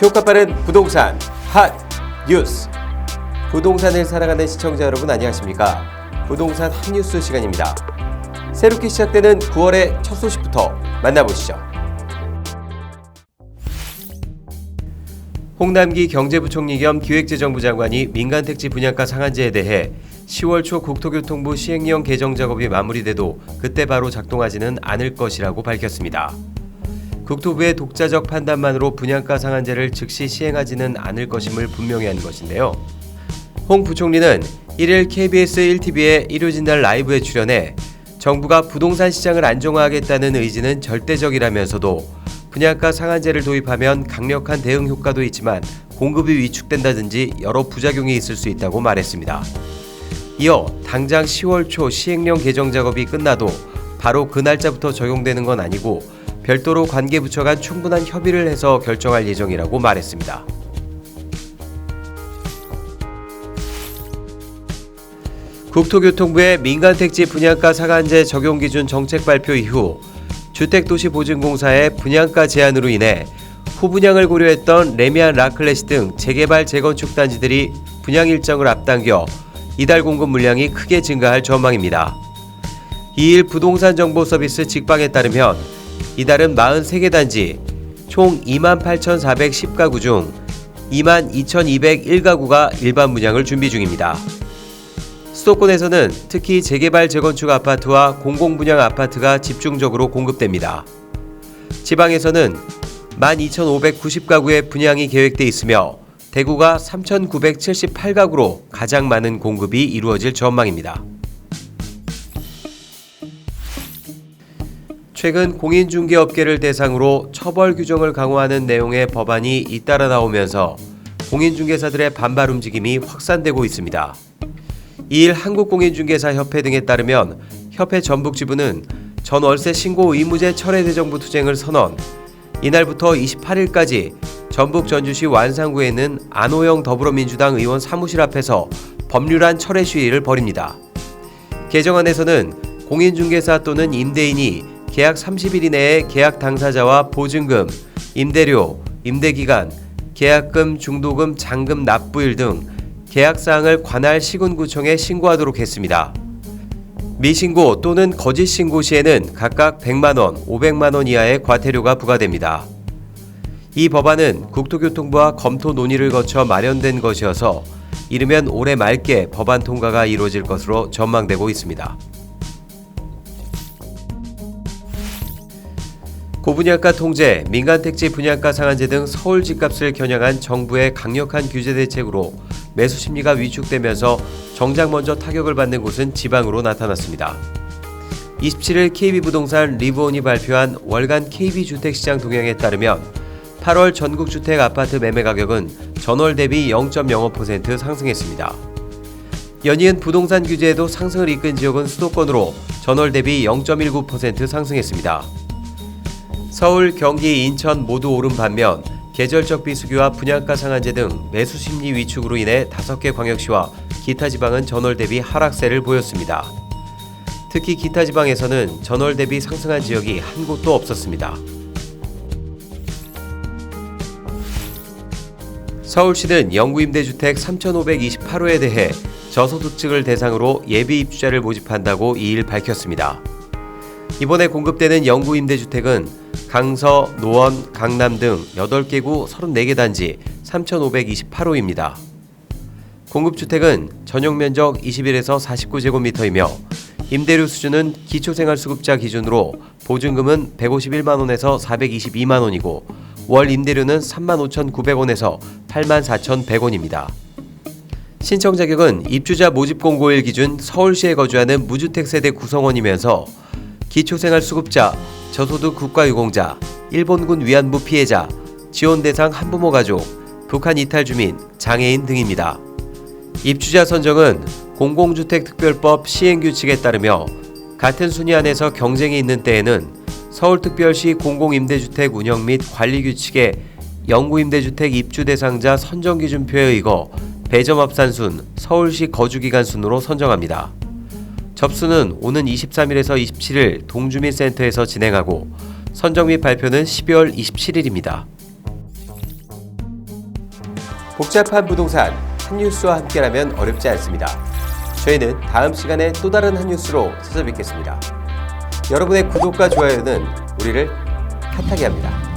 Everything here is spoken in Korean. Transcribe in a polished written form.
효과 빠른 부동산 핫 뉴스. 부동산을 사랑하는 시청자 여러분 안녕하십니까? 부동산 핫 뉴스 시간입니다. 새롭게 시작되는 9월의 첫 소식부터 만나보시죠. 홍남기 경제부총리 겸 기획재정부 장관이 민간택지 분양가 상한제에 대해 10월 초 국토교통부 시행령 개정 작업이 마무리돼도 그때 바로 작동하지는 않을 것이라고 밝혔습니다. 국토부의 독자적 판단만으로 분양가 상한제를 즉시 시행하지는 않을 것임을 분명히 한 것인데요. 홍 부총리는 1일 KBS 1TV의 일요진날 라이브에 출연해 정부가 부동산 시장을 안정화하겠다는 의지는 절대적이라면서도 분양가 상한제를 도입하면 강력한 대응 효과도 있지만 공급이 위축된다든지 여러 부작용이 있을 수 있다고 말했습니다. 이어 당장 10월 초 시행령 개정 작업이 끝나도 바로 그 날짜부터 적용되는 건 아니고 별도로 관계부처 간 충분한 협의를 해서 결정할 예정이라고 말했습니다. 국토교통부의 민간택지 분양가 상한제 적용 기준 정책 발표 이후 주택도시보증공사의 분양가 제한으로 인해 후분양을 고려했던 레미안 라클렛시 등 재개발 재건축 단지들이 분양 일정을 앞당겨 이달 공급 물량이 크게 증가할 전망입니다. 2일 부동산 정보 서비스 직방에 따르면 이달은 43개 단지 총 28,410가구 중 22,201가구가 일반 분양을 준비 중입니다. 수도권에서는 특히 재개발 재건축 아파트와 공공분양 아파트가 집중적으로 공급됩니다. 지방에서는 12,590가구의 분양이 계획돼 있으며 대구가 3,978가구로 가장 많은 공급이 이루어질 전망입니다. 최근 공인중개업계를 대상으로 처벌 규정을 강화하는 내용의 법안이 잇따라 나오면서 공인중개사들의 반발 움직임이 확산되고 있습니다. 이일 한국공인중개사협회 등에 따르면 협회 전북지부는 전월세 신고 의무제 철회 대정부 투쟁을 선언, 이날부터 28일까지 전북 전주시 완산구에 있는 안호영 더불어민주당 의원 사무실 앞에서 법률안 철회 시위를 벌입니다. 개정안에서는 공인중개사 또는 임대인이 계약 30일 이내에 계약 당사자와 보증금, 임대료, 임대기간, 계약금, 중도금, 잔금 납부일 등 계약사항을 관할 시군구청에 신고하도록 했습니다. 미신고 또는 거짓 신고 시에는 각각 100만원, 500만원 이하의 과태료가 부과됩니다. 이 법안은 국토교통부와 검토 논의를 거쳐 마련된 것이어서 이르면 올해 말께 법안 통과가 이루어질 것으로 전망되고 있습니다. 고분양가 통제, 민간택지 분양가 상한제 등 서울 집값을 겨냥한 정부의 강력한 규제 대책으로 매수 심리가 위축되면서 정작 먼저 타격을 받는 곳은 지방으로 나타났습니다. 27일 KB부동산 리브온이 발표한 월간 KB주택시장 동향에 따르면 8월 전국주택 아파트 매매 가격은 전월 대비 0.05% 상승했습니다. 연이은 부동산 규제에도 상승을 이끈 지역은 수도권으로 전월 대비 0.19% 상승했습니다. 서울, 경기, 인천 모두 오른 반면 계절적 비수기와 분양가 상한제 등 매수 심리 위축으로 인해 5개 광역시와 기타 지방은 전월 대비 하락세를 보였습니다. 특히 기타 지방에서는 전월 대비 상승한 지역이 한 곳도 없었습니다. 서울시는 영구임대주택 3,528호에 대해 저소득층을 대상으로 예비 입주자를 모집한다고 2일 밝혔습니다. 이번에 공급되는 영구임대주택은 강서, 노원, 강남 등 8개구 34개 단지 3,528호입니다. 공급주택은 전용면적 21에서 49제곱미터이며 임대료 수준은 기초생활수급자 기준으로 보증금은 151만원에서 422만원이고 월 임대료는 35,900원에서 84,100원입니다. 신청 자격은 입주자 모집 공고일 기준 서울시에 거주하는 무주택 세대 구성원이면서 기초생활수급자, 저소득 국가유공자, 일본군 위안부 피해자, 지원대상 한부모 가족, 북한 이탈 주민, 장애인 등입니다. 입주자 선정은 공공주택특별법 시행규칙에 따르며 같은 순위 안에서 경쟁이 있는 때에는 서울특별시 공공임대주택 운영 및 관리규칙에 영구임대주택 입주 대상자 선정기준표에 의거 배점합산순, 서울시 거주기간 순으로 선정합니다. 접수는 오는 23일에서 27일 동주민센터에서 진행하고 선정 및 발표는 12월 27일입니다. 복잡한 부동산, 한 뉴스와 함께라면 어렵지 않습니다. 저희는 다음 시간에 또 다른 한 뉴스로 찾아뵙겠습니다. 여러분의 구독과 좋아요는 우리를 핫하게 합니다.